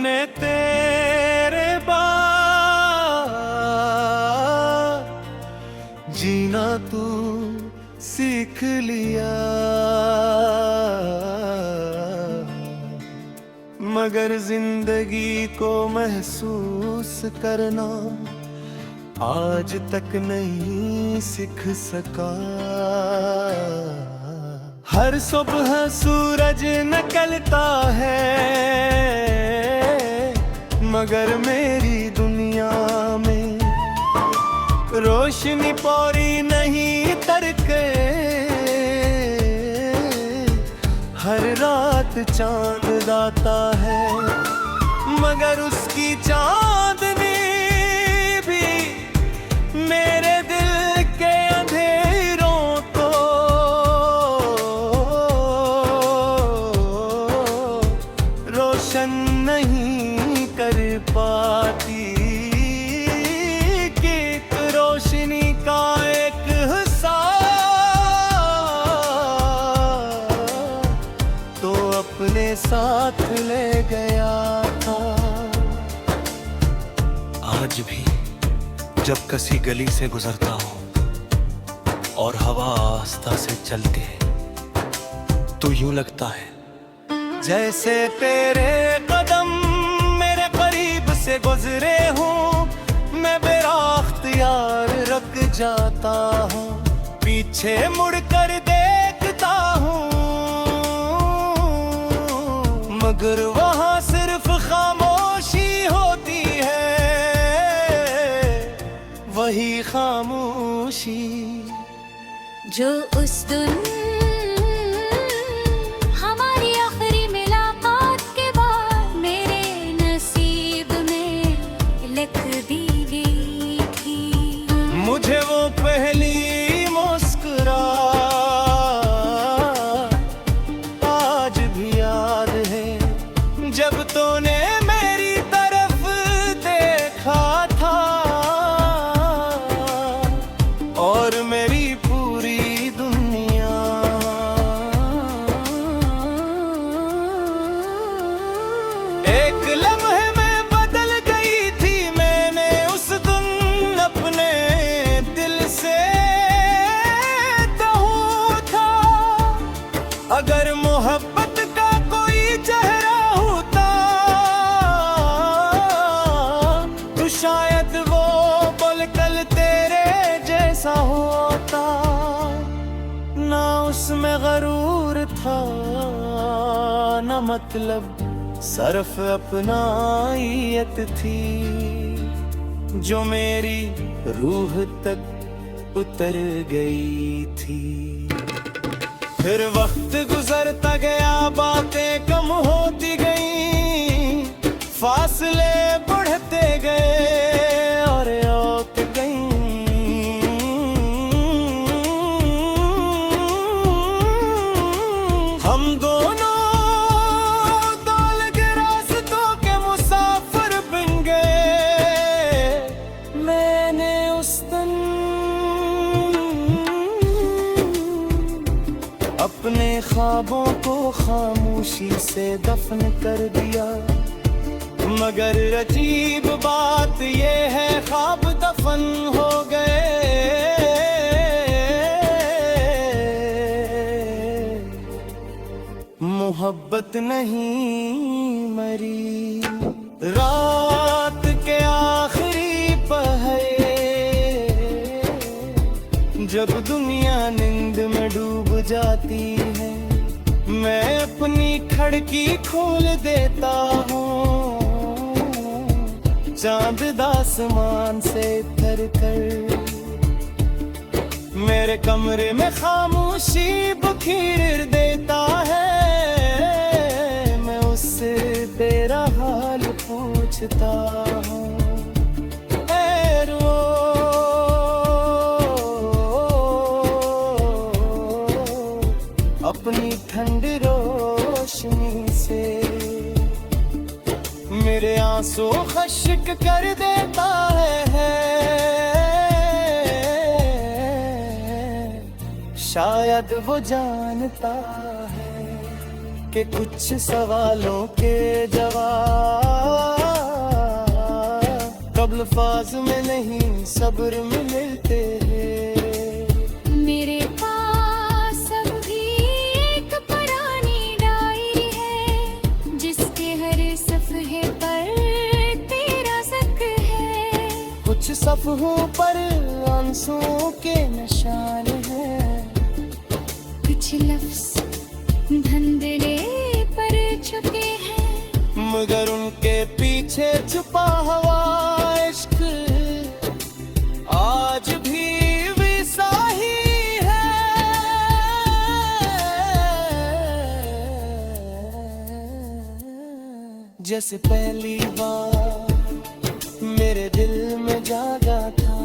मैंने तेरे बाद जीना तू सीख लिया, मगर जिंदगी को महसूस करना आज तक नहीं सीख सका। हर सुबह सूरज निकलता है, मगर मेरी दुनिया में रोशनी पूरी नहीं तरके। हर रात चांद दाता है, मगर उसकी चांदनी भी मेरे दिल के अंधेरों को रोशन नहीं कर पाती। कि रोशनी का एक हिस्सा तो अपने साथ ले गया था। आज भी जब किसी गली से गुजरता हूँ और हवा आस्था से चलती है तो यूं लगता है जैसे तेरे कदम मेरे करीब से गुजरे हूँ। मैं बेराख्तियार रुक जाता हूँ, पीछे मुड़कर देखता हूँ, मगर वहाँ सिर्फ खामोशी होती है। वही खामोशी जो उस दिन हमारी आखिरी मुलाकात के बाद मेरे नसीब में लिख दी गई थी। मुझे वो पहली मुस्कुराहट आज भी याद है, जब तूने मेरी तरफ देखा था और मेरी पूरी दुनिया एक लम्हे में बदल गई थी। मैंने उस दिन अपने दिल से कहूँ था, अगर मोहब्बत का कोई चेहरा होता तो शायद वो पलकल तेरे जैसा होता। ना उसमें गरूर था ना मतलब, सिर्फ अपनाइयत थी जो मेरी रूह तक उतर गई थी। फिर वक्त गुजरता गया, बातें कम होती गईं, फासले बढ़ते गए और औक गईं। हम दोनों दो अलग रास्तों के मुसाफिर बन गए। मैंने उस दिन अपने ख्वाबों को खामोशी से दफन कर दिया, मगर अजीब बात ये है ख्वाब दफन हो गए। मोहब्बत नहीं मरी। रात के आखिरी पहरे जब दुनिया नींद में डूब जाती है, मैं अपनी खिड़की खोल देता हूँ। चांद आसमान से उतर कर मेरे कमरे में खामोशी बखेर देता है। मैं उससे तेरा हाल पूछता हूँ, अपनी ठंडी रोशनी से मेरे आंसू खश्क कर देता है। शायद वो जानता है के कुछ सवालों के जवाब कब अल्फाज में नहीं सब्र में मिलते हैं। मेरे पास अब भी एक पुरानी डायरी है जिसके हर सफ़हे पर तेरा ज़िक्र है। कुछ सफ़हों पर आंसुओं के निशान हैं, कुछ लफ्ज़ धंधले पर छुपे हैं, मगर उनके पीछे छुपा हुआ इश्क आज भी वैसा ही है। जैसे पहली बार मेरे दिल में जागा था,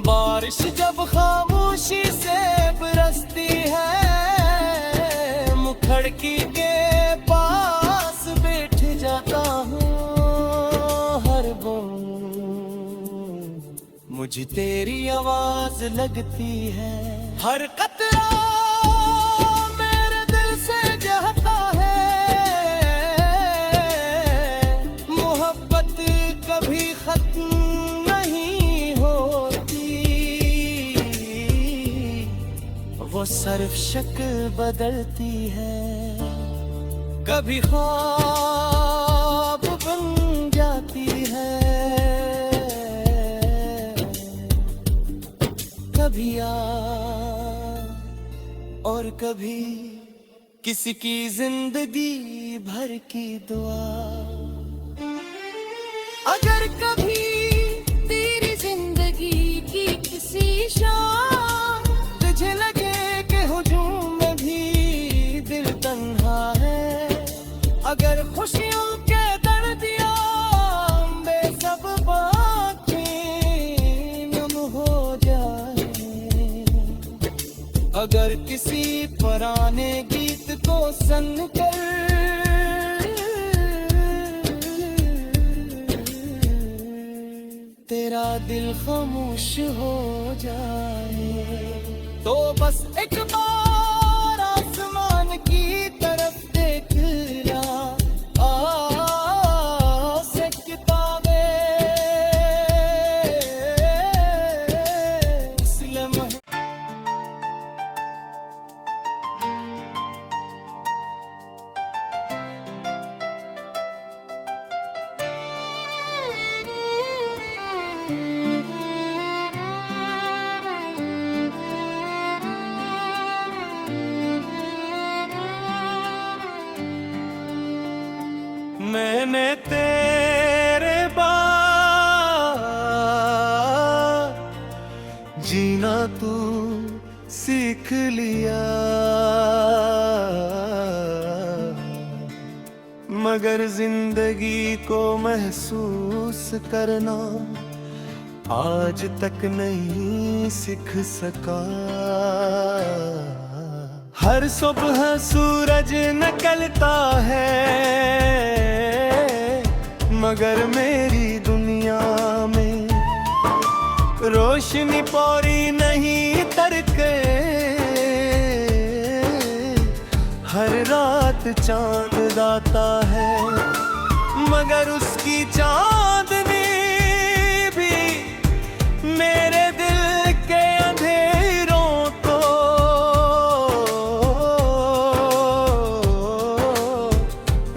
बारिश जब खामोशी से बरसती है, मुखड़की के पास बैठ जाता हूँ। हर बूंद मुझे तेरी आवाज लगती है, हर कतरा मेरे दिल से कहता है, मोहब्बत कभी खत्म नहीं होती। वो सिर्फ शक्ल बदलती है, कभी ख्वाब बन जाती है, कभी याद और कभी किसी की जिंदगी भर की दुआ। अगर कभी तेरी जिंदगी की किसी शाम तुझे लगे कि हुजूम में भी दिल तन्हा है, अगर खुशियों के दर्दिया बेसब्ब आँखें नम हो जाए, अगर किसी पुराने गीत को सुन कर तेरा दिल खामोश हो जाए, तो बस एक बार आसमान की तरफ देखना, से किताबें इस लम्हे मैंने तेरे बाद जीना तू सीख लिया, मगर जिंदगी को महसूस करना आज तक नहीं सीख सका। हर सुबह सूरज निकलता है, मगर मेरी दुनिया में रोशनी पूरी नहीं तरके। हर रात चांद दाता है, मगर उसकी चांदनी भी मेरे दिल के अंधेरों को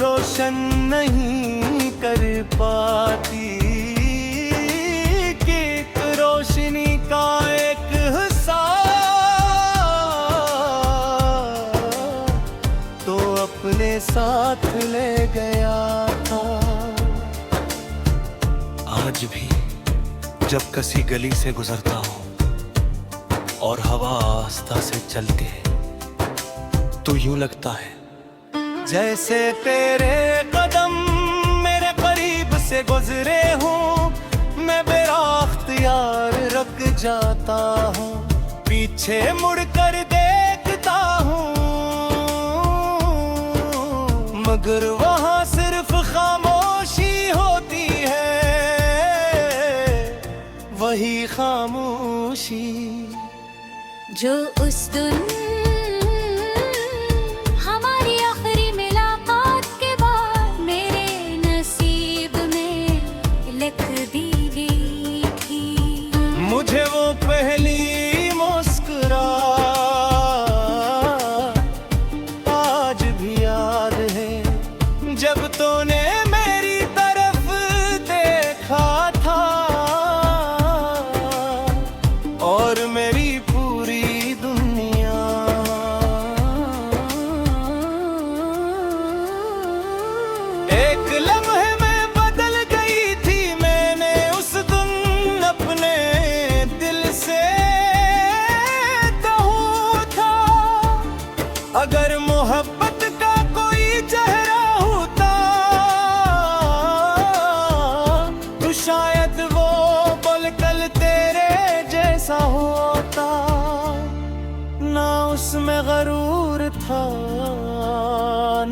रोशन नहीं कर पाती। कि एक रोशनी का एक हिस्सा तो अपने साथ ले गया था। आज भी जब किसी गली से गुजरता हूँ और हवा आस्था से चलती है, तो यूं लगता है जैसे तेरे कदम मेरे करीब से गुजरे हूँ, मैं बेराख्तियार रुक जाता हूँ, पीछे मुड़कर देखता हूँ, मगर वहाँ सिर्फ खामोशी होती है, वही खामोशी जो उस दिन हमारी आखिरी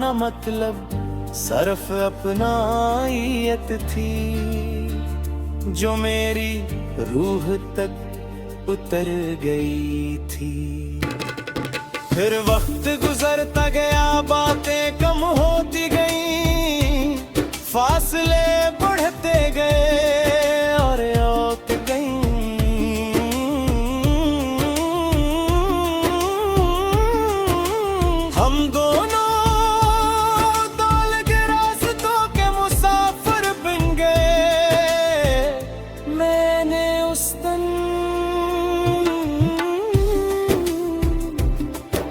ना मतलब, सिर्फ अपनाइत थी जो मेरी रूह तक उतर गई थी। फिर वक्त गुजरता गया, बातें कम होती गईं, फासले बढ़ते गए और औत गईं। हम दोनों दौल के रास्तों के मुसाफिर बन गए। मैंने उस दिन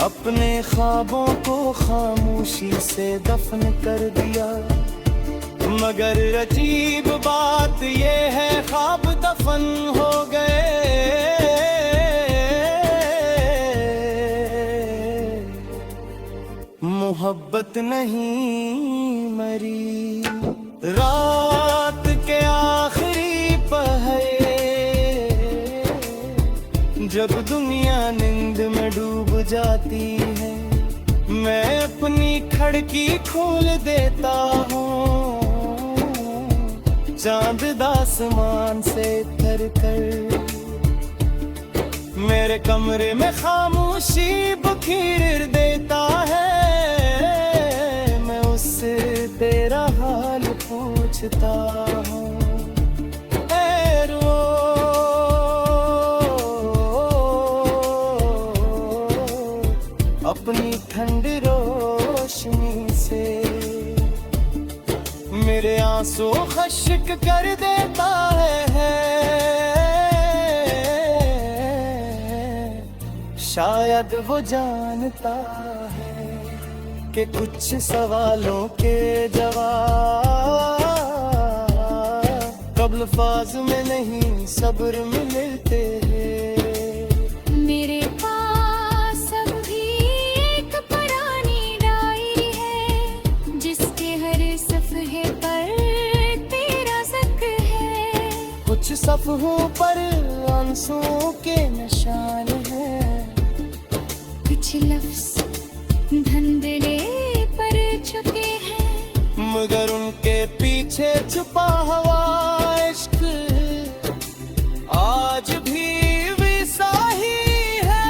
अपने ख्वाबों को खामोशी से दफन कर दिया, मगर अजीब बात ये है ख्वाब दफन हो गए। मोहब्बत नहीं मरी। रात के आखिरी पहरे जब दुनिया नींद में डूब जाती है, मैं अपनी खिड़की खोल देता हूँ, चांद आसमान से उतर कर मेरे कमरे में खामोशी बखेर देता है। मैं उससे तेरा हाल पूछता हूँ, ऐ रो अपनी ठंडी रोशनी से मेरे आंसू खश्क कर देता है। शायद वो जानता है कि कुछ सवालों के जवाब कब अल्फाज में नहीं सब्र में मिलते हैं। मेरे पास अब भी एक पुरानी डायरी है, जिसके हर सफ़हे पर तेरा ज़िक्र है। कुछ सफ़हों पर आंसुओं के निशान हैं, कुछ लफ्ज़ धंधले पर छुपे हैं, मगर उनके पीछे छुपा हुआ इश्क आज भी वैसा ही है।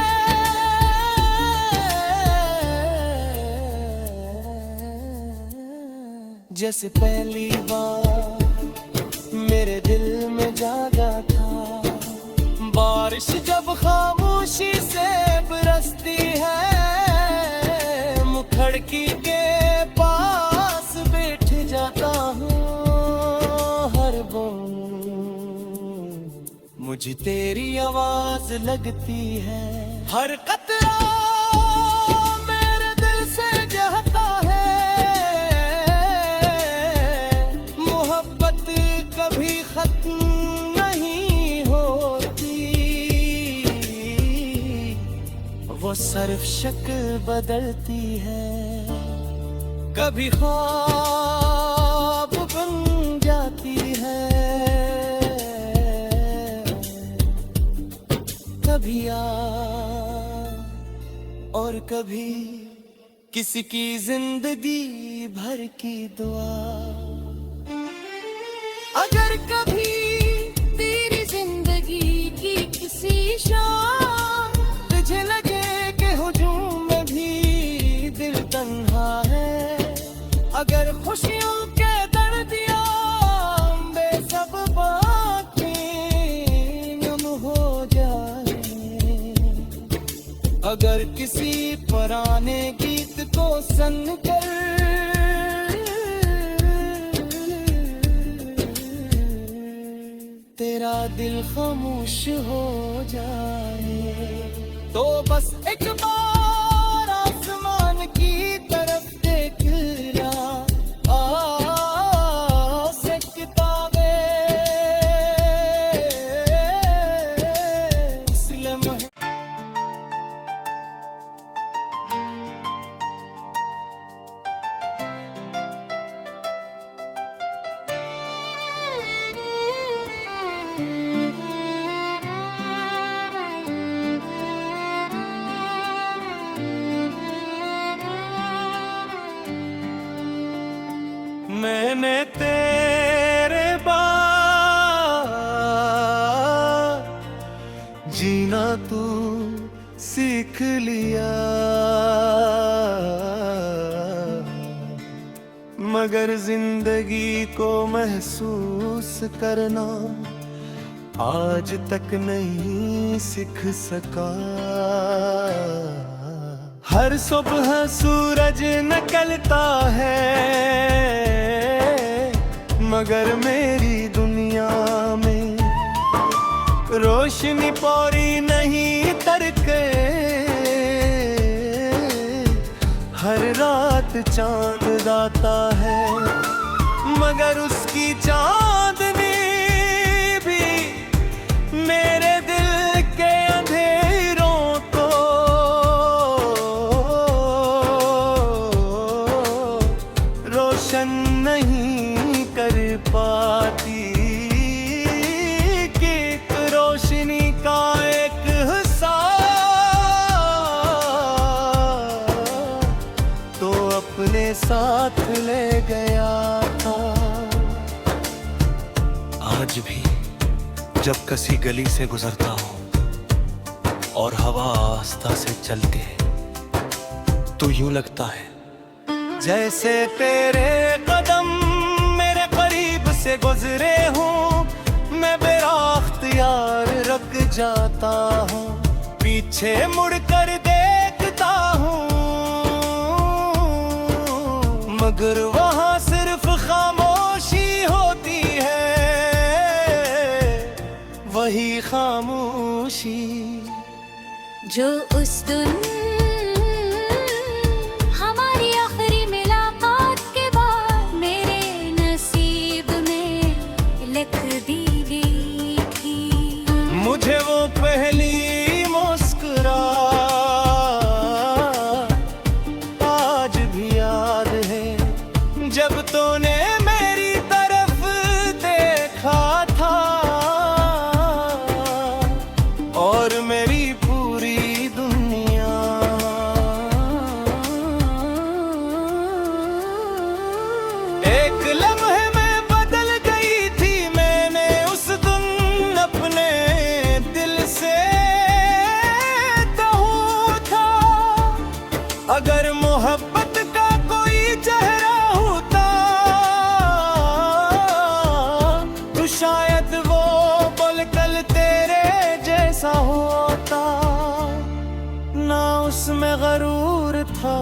जैसे पहली बार मेरे दिल में जागा था, बारिश जब खामोशी से बरसती है, खिड़की के पास बैठ जाता हूँ। हर बूंद मुझे तेरी आवाज लगती है, हर कतरा मेरे दिल से जहता है। मोहब्बत कभी खत्म नहीं होती, वो सिर्फ शक्ल बदलती है। कभी ख्वाब बन जाती है, कभी याद और कभी किसी की जिंदगी भर की दुआ। अगर कभी तेरी जिंदगी की किसी शाम तुझे लगे कि हुजूम में भी दिल तन्हा है, अगर खुशियों के दर्दियां बेसब्ब आँखें नम हो जाए, अगर किसी पुराने गीत को सुनकर तेरा दिल खामोश हो जाए, तो बस एक बार आसमान की तरफ देख ला। से किताबें इस लम्हे मैंने तेरे बाद जीना तू सीख लिया, मगर जिंदगी को महसूस करना आज तक नहीं सीख सका। हर सुबह सूरज निकलता है, मगर मेरी दुनिया में रोशनी पूरी नहीं तरके। हर रात चांद आता है, मगर उसकी चांदनी भी मेरे दिल के अंधेरों को रोशन नहीं कर पाती। कि एक रोशनी का एक हिस्सा तो अपने साथ ले गया था। आज भी जब किसी गली से गुजरता हूँ और हवा आस्था से चलती है, तो यूं लगता है जैसे तेरे कदम मेरे करीब से गुजरे हूँ। मैं बेराख्तियार रुक जाता हूँ, पीछे मुड़कर देखता हूँ, मगर वहाँ सिर्फ खामोशी होती है। वही खामोशी जो उस दिन हमारी आखिरी मुलाकात के बाद मेरे नसीब में लिख दी गई थी। मुझे वो पहली मुस्कुराहट आज भी याद है, जब तूने मेरी तरफ देखा था और मेरी पूरी दुनिया एक लम्हे में बदल गई थी। मैंने उस दिन अपने दिल से कहूँ था, अगर मोहब्बत का कोई चेहरा होता तो शायद वो पलकल तेरे जैसा होता। ना उसमें गरूर था,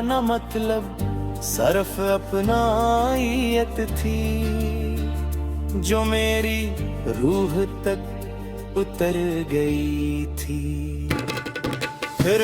ना मतलब सिर्फ अपनाइयत थी, जो मेरी रूह तक उतर गई थी। फिर